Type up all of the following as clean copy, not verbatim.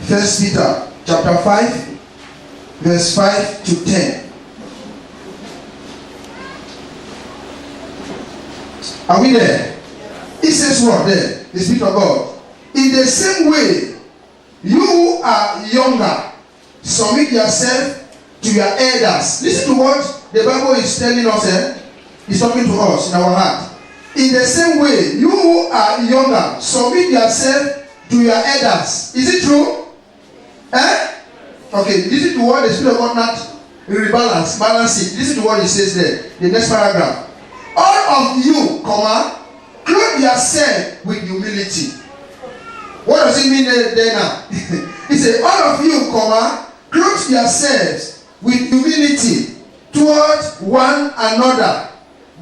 First Peter chapter 5, verse 5 to 10. Are we there? It says what there? The Spirit of God. In the same way, you who are younger, submit yourself to your elders. Listen to what the Bible is telling us. It's talking to us in our heart. In the same way, you who are younger, submit yourself to your elders. Is it true? Okay, listen to what the Spirit of God not balance it. Listen to what it says there. The next paragraph. All of you, clothe yourself with humility. What does it mean there now? He said, all of you, clothe yourselves with humility toward one another,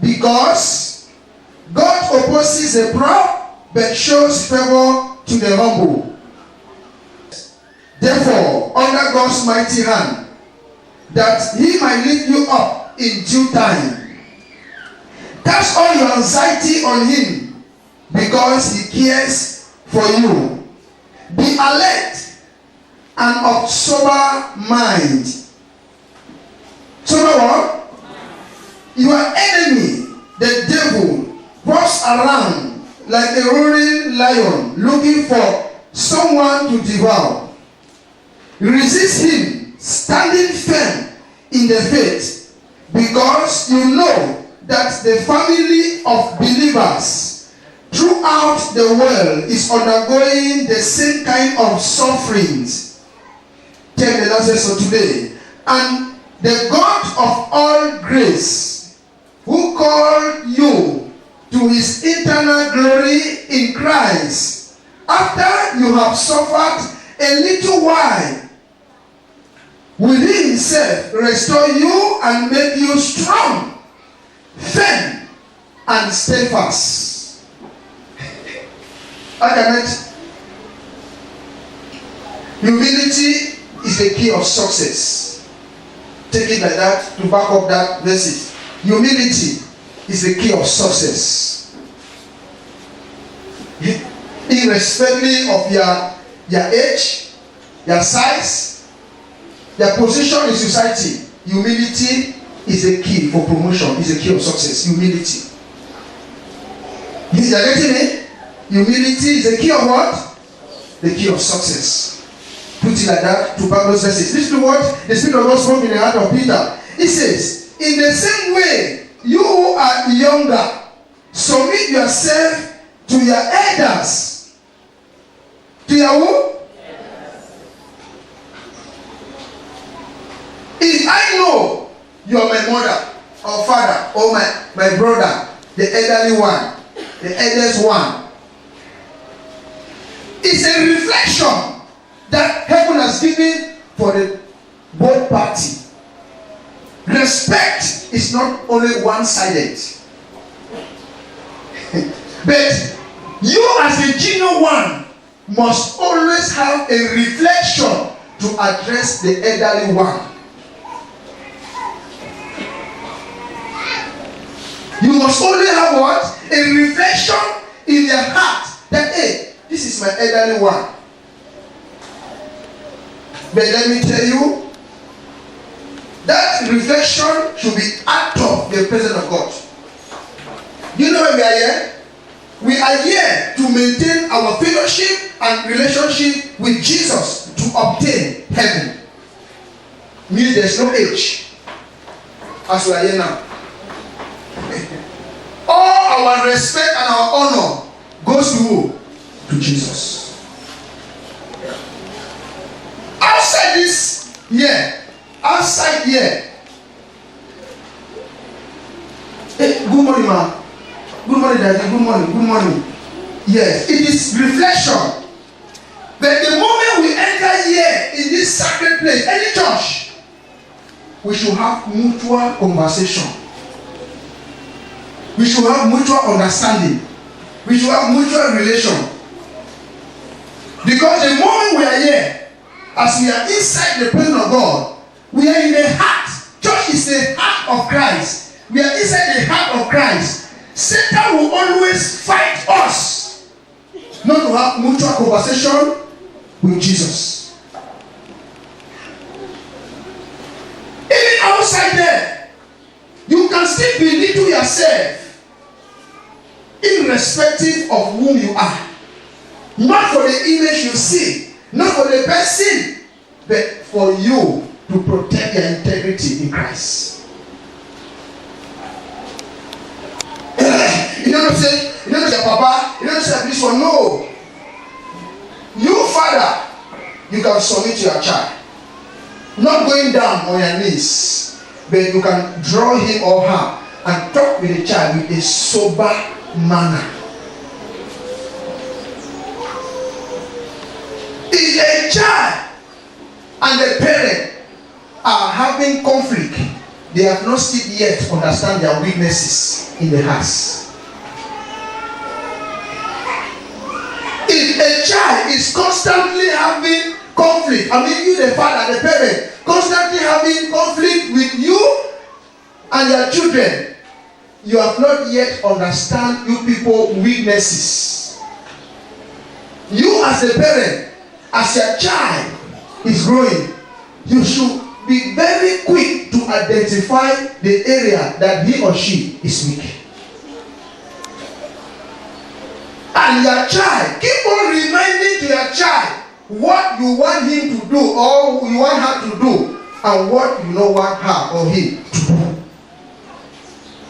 because God opposes the proud but shows favor to the humble. Therefore, under God's mighty hand, that he might lift you up in due time, cast all your anxiety on him, because he cares for you. Be alert and of sober mind. Sober what? Your enemy, the devil, walks around like a roaring lion, looking for someone to devour. Resist him, standing firm in the faith, because you know that the family of believers throughout the world is undergoing the same kind of sufferings. Take the last verse for today. And the God of all grace, who called you to his eternal glory in Christ, after you have suffered a little while, will he himself restore you and make you strong, firm, and steadfast. Humility is the key of success. Take it like that to back up that verses. Humility is the key of success. Irrespectively of your age, your size, your position in society, humility is a key for promotion, is a key of success. Humility. You are getting me? Humility is the key of what? The key of success. Put it like that to back those verses. Listen to what the Spirit of God spoke in the heart of Peter. It says, in the same way, you who are younger, submit yourself to your elders. To your who? If I know you are my mother or father or my brother, the elderly one, the eldest one, it's a reflection that heaven has given for the both party. Respect is not only one-sided. But you as a junior one must always have a reflection to address the elderly one. You must only have what? A reflection in their heart that, hey, this is my elderly one. But let me tell you, that reflection should be out of the presence of God. You know why we are here? We are here to maintain our fellowship and relationship with Jesus to obtain heaven. Means there's no age. As we are here now. All our respect and our honor goes to who? To Jesus. Outside this here, outside here. Hey, good morning, man. Good morning, Daddy. Good morning. Good morning. Yes, it is reflection. But the moment we enter here in this sacred place, any church, we should have mutual conversation. We should have mutual understanding. We should have mutual relation. Because the moment we are here, as we are inside the presence of God, we are in the heart. Church is the heart of Christ. We are inside the heart of Christ. Satan will always fight us not to have mutual conversation with Jesus. still belittle yourself, irrespective of whom you are. Not for the image you see, not for the person, but for you to protect your integrity in Christ. You don't say, your papa, you don't say this one. No. You, father, you can submit to your child. Not going down on your knees, but you can draw him or her and talk with the child with a sober manner. If a child and the parent are having conflict, they have not still yet understand their weaknesses in the house. If a child is constantly having conflict, you the father, the parent, constantly having conflict with you and your children, you have not yet understand you people weaknesses. You as a parent, as your child is growing, you should be very quick to identify the area that he or she is weak. And your child, keep on reminding to your child what you want him to do or you want her to do and what you don't want her or him to do.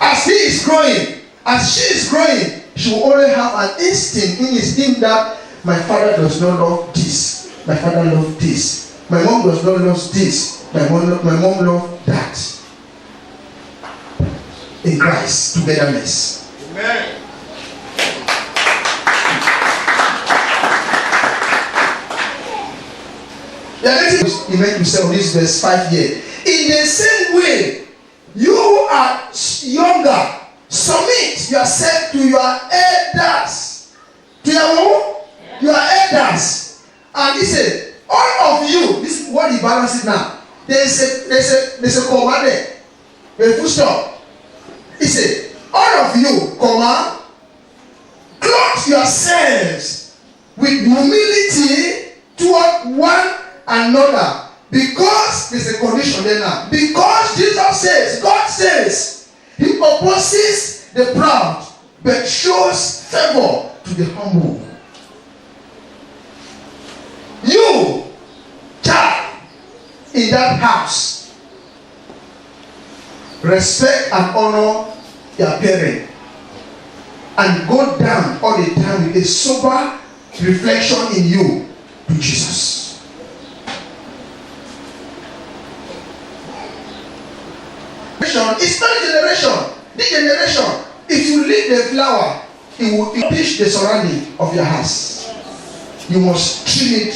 As he is growing, as she is growing, she will only have an instinct in his in that my father does not love this, my father loves this, my mom does not love this, my mom loves that. In Christ, togetherness. Amen. He made himself this verse 5 here. In the same way, you are younger, submit yourself to your elders. To your elders. And he said, all of you, this is what he balances now. There's a comma there. A full stop. He said, all of you, comma, clothe yourselves with humility toward one another, because there's a condition there now. Because Jesus says, God says, he opposes the proud but shows favor to the humble. You, child, in that house, respect and honor your parent and go down all the time with a sober reflection in you to Jesus. It's not a generation. This generation, if you leave the flower, it will pitch the surrounding of your house. You must trim it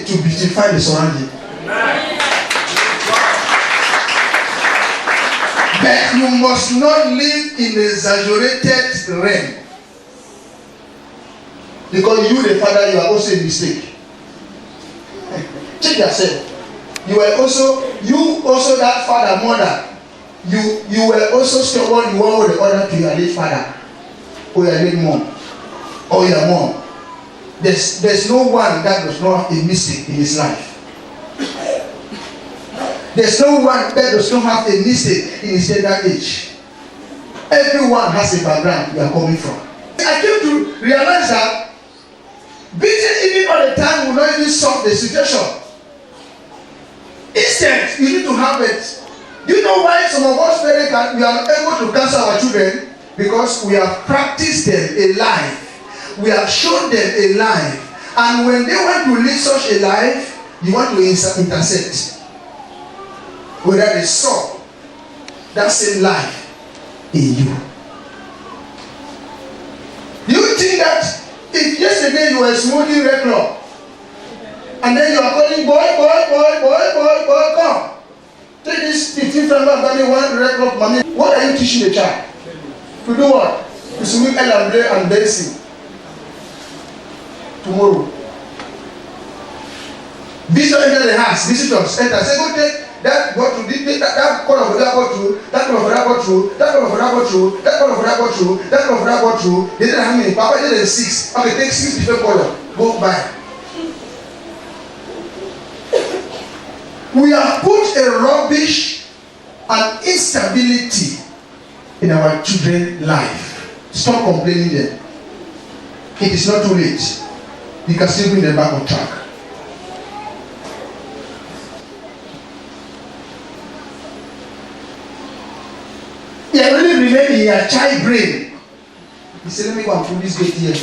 to beautify the surrounding. But you must not live in the exaggerated realm. Because you, the father, you are also a mistake. Check yourself. You also that father, mother. You were also stubborn. You want the order to your late father, or your late mom, or your mom. There's no one that does not have a mistake in his life. There's no one that does not have a mistake in his tender age. Everyone has a background you are coming from. I came to realize that beating even all the time will not even solve the situation. Instead, you need to have it. Do you know why some of us parents we are able to counsel our children? Because we have practiced them a life. We have shown them a life. And when they want to live such a life, you want to intercept. Whether they saw that same life in you. Do you think that if yesterday you were smoking Red Club, and then you are calling boy, come. Take this 15 francs and buy me one Red Club money. What are you teaching the child? To do what? To swim L and dancing. Tomorrow. Visitor enter the house. Visitors enter. Say, go take that bottle, that corner for that bottle, that corner for that bottle, that corner for that bottle, that corner for that bottle, that corner for that bottle. They didn't have many. Papa did 6. Okay, take 6 different color. Go buy. We have put a rubbish and instability in our children's life. Stop complaining them. It is not too late. You can still bring them back on track. He already remained in your child brain. He said, let me go and put this date here.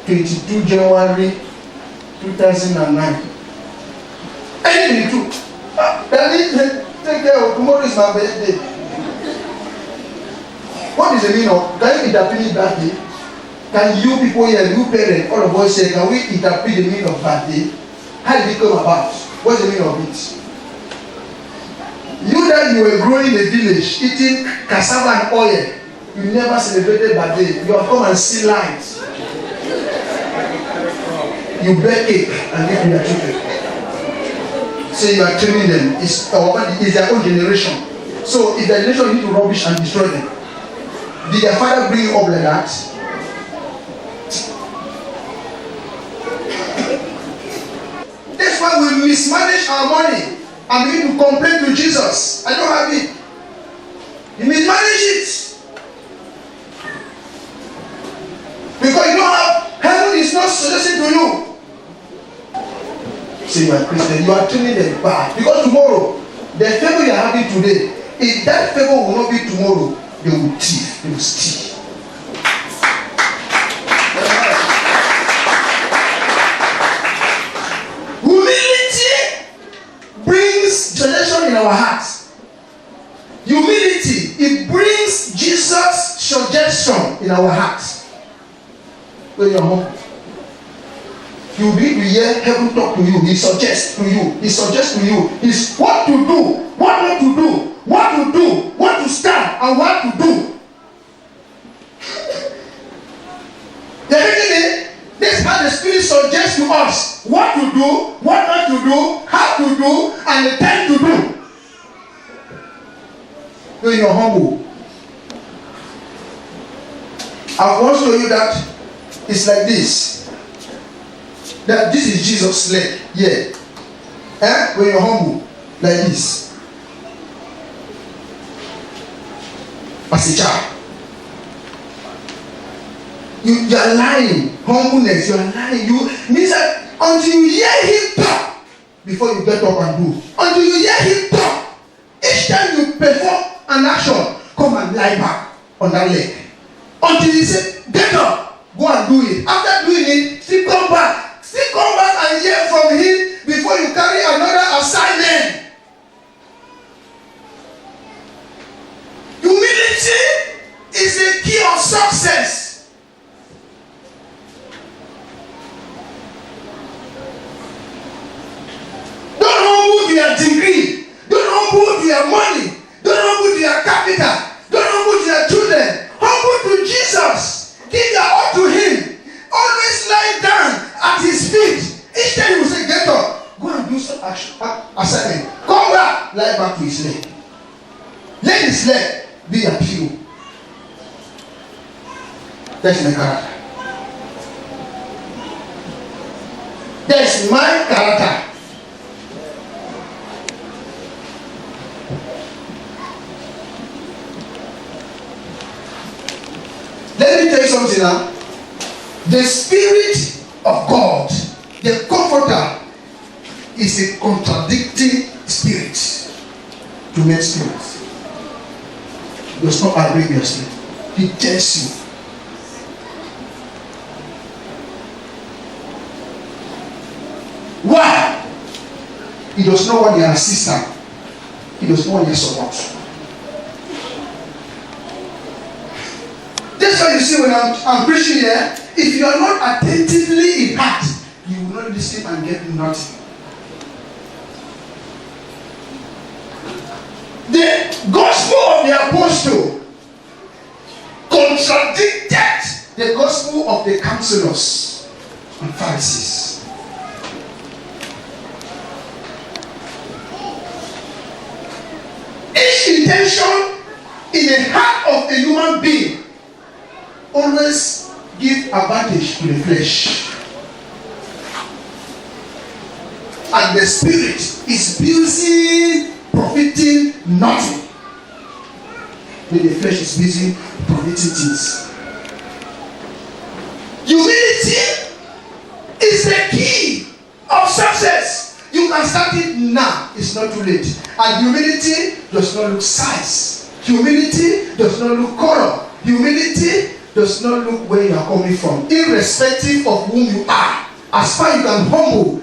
22 January 2009. Anything true. Daddy, take care of tomorrow is my birthday. What is the meaning of? Can you interpret that day? Can you people here, you parents, all of us say, can we interpret the meaning of that day? How did it come about? What's the meaning of it? You that you were growing in a village, eating cassava and oil, you never celebrated birthday. You have come and see light. You bake cake and give to your children. Say you are training them. It's their own generation. So if their generation, you need to rubbish and destroy them. Did their father bring you up like that? That's why we mismanage our money and begin to complain to Jesus. I don't have it. You mismanage it. Because you don't have, heaven is not suggesting to you. Say you are Christian, you are treating them bad. Because tomorrow, the favor you are having today, if that favor will not be tomorrow, they will thief, they will steal. Humility brings generation in our hearts. Humility, it brings Jesus' suggestion in our hearts. When you're home, you begin to hear heaven talk to you. He suggests to you. He suggests to you. Is what to do, what not to do, what to do, what to stand, and what to do. This is how the Spirit suggests to us what to do, what not to do, how to do, and the time to do. When you're humble, I want to show you that it's like this. That this is Jesus' leg. Yeah. When you're humble, like this. As a child. You are lying. Humbleness, you are lying. You means that until you hear him talk before you get up and do. Until you hear him talk. Each time you perform an action, come and lie back on that leg. Until he say, get up, go and do it. After doing it, still come back. Still come back and hear from him before you carry another assignment. Humility is the key of success. Don't humble to your degree. Don't humble to your money. Don't humble to your capital. Don't humble to your children. Humble to Jesus. Give your all to him. Always lie down at his feet. Each time you say, get up, go and do some assignment. Come back, lie back to his leg. Let his leg be a pew. That's my character. That's my character. Let me tell you something now. The Spirit of God, the Comforter, is a contradicting spirit to men's spirits. He does not agree with your spirit. He tells you. Why? He does not want your assistance. He does not want your support. That's why you see when I'm preaching here, if you are not attentively in heart, you will not listen and get nothing. The gospel of the apostle contradicted the gospel of the counselors and Pharisees. Each intention in the heart of a human being always give advantage to the flesh. And the spirit is busy profiting nothing. when the flesh is busy permitting things. Humility is the key of success. You can start it now. It's not too late. And humility does not look size. Humility does not look color. Humility does not look where you are coming from. Irrespective of whom you are. As far as you can humble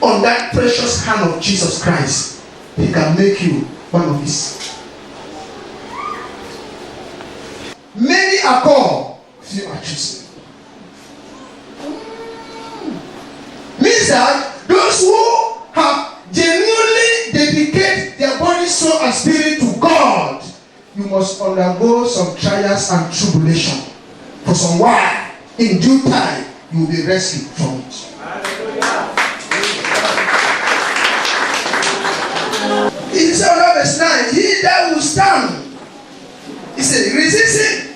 on that precious hand of Jesus Christ, He can make you one of His. Many are called, few are chosen. Means that those who have genuinely dedicated their body, soul, and spirit to God, you must undergo some trials and tribulation for some while. In due time, you will be rescued from it. He said, verse 9, he that will stand, he said, resisting,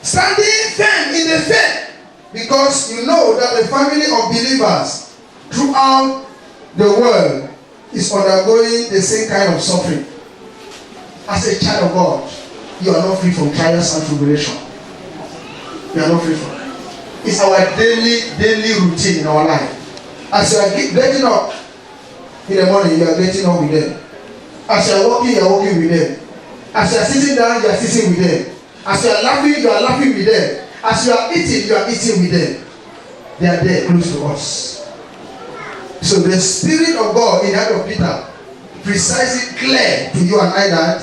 standing firm in the faith, because you know that the family of believers throughout the world is undergoing the same kind of suffering. As a child of God, you are not free from trials and tribulation. You are not free from it. It's our daily routine in our life. As you are getting up in the morning, you are getting up with them. As you are walking with them. As you are sitting down, you are sitting with them. As you are laughing with them. As you are eating with them. They are there close to us. So the Spirit of God in the heart of Peter precisely clear to you and I that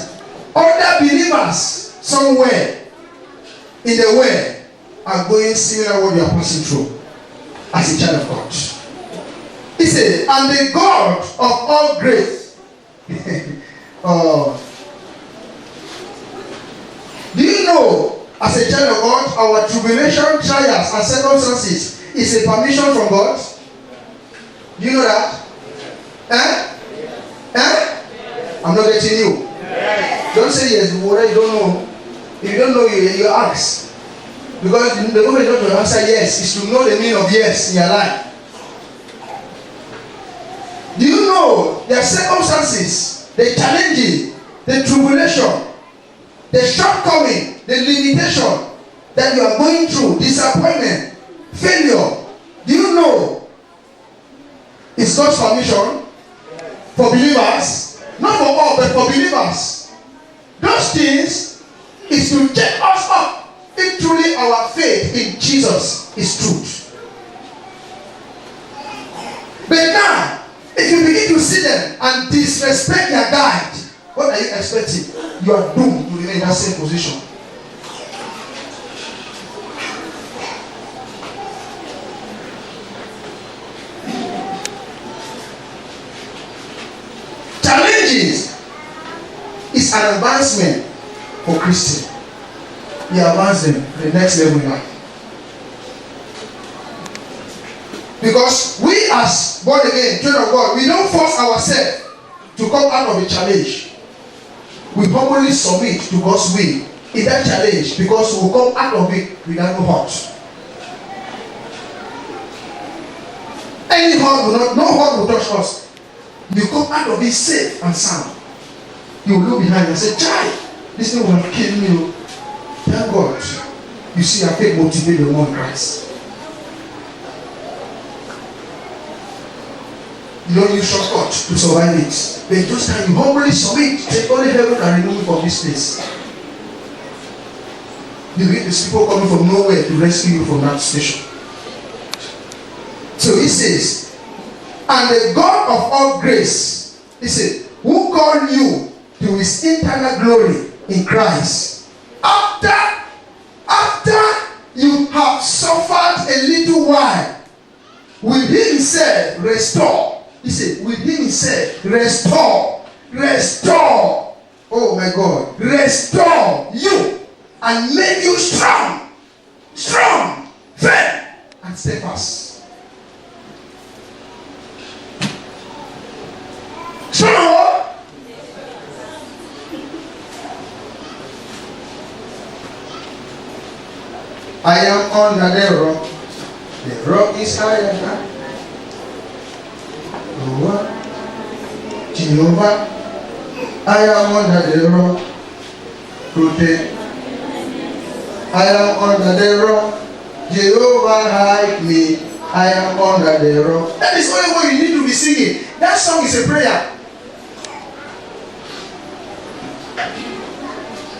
other believers somewhere in the world are going similar what you are passing through as a child of God. He said, and the God of all grace. Do you know, as a child of God, our tribulation, trials, and circumstances is a permission from God? Do you know that? I'm not getting you. Don't say yes, what you don't know. If you don't know, you ask. Because the moment you don't answer yes is to know the meaning of yes in your life. Do you know the circumstances, the challenges, the tribulation, the shortcoming, the limitation that you are going through, disappointment, failure? Do you know it's God's permission for believers? Not for all, but for believers. Those things is to check us up if truly our faith in Jesus is truth. But now, if you begin to see them and disrespect their guide, what are you expecting? You are doomed to remain in that same position. Challenges is an advancement for Christians. We advance them to the next level now. Because we as born again, children of God, we don't force ourselves to come out of a challenge. We humbly submit to God's will in that challenge because we will come out of it without no hurt. Any hurt no hurt will touch us. You come out of it safe and sound. You will look behind and say, "Child, this thing will have killed me." Thank God. You see, I can't motivate the one Christ. You don't use shortcut to survive it. But just time you humbly submit, say, only heaven can remove me from this place. You get these people coming from nowhere to rescue you from that station. So he says, and the God of all grace, he said, who called you to his eternal glory in Christ, after you have suffered a little while, will he himself restore. He said, will he himself restore, oh my God, restore you and make you strong, firm, and steadfast. Strong. I am under the rock. The rock is higher than Jehovah. I am under the rock. protect. I am under the rock. Jehovah hide me. I am under the rock. That is only what you need to be singing. That song is a prayer.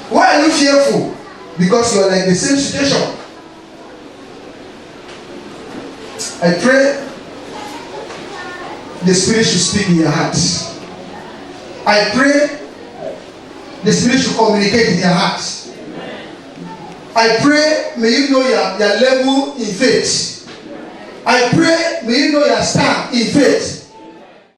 Why are you fearful? Because you are like the same situation. I pray the Spirit should speak in your heart. I pray the Spirit should communicate in your heart. I pray may you know your level in faith. I pray may you know your stand in faith.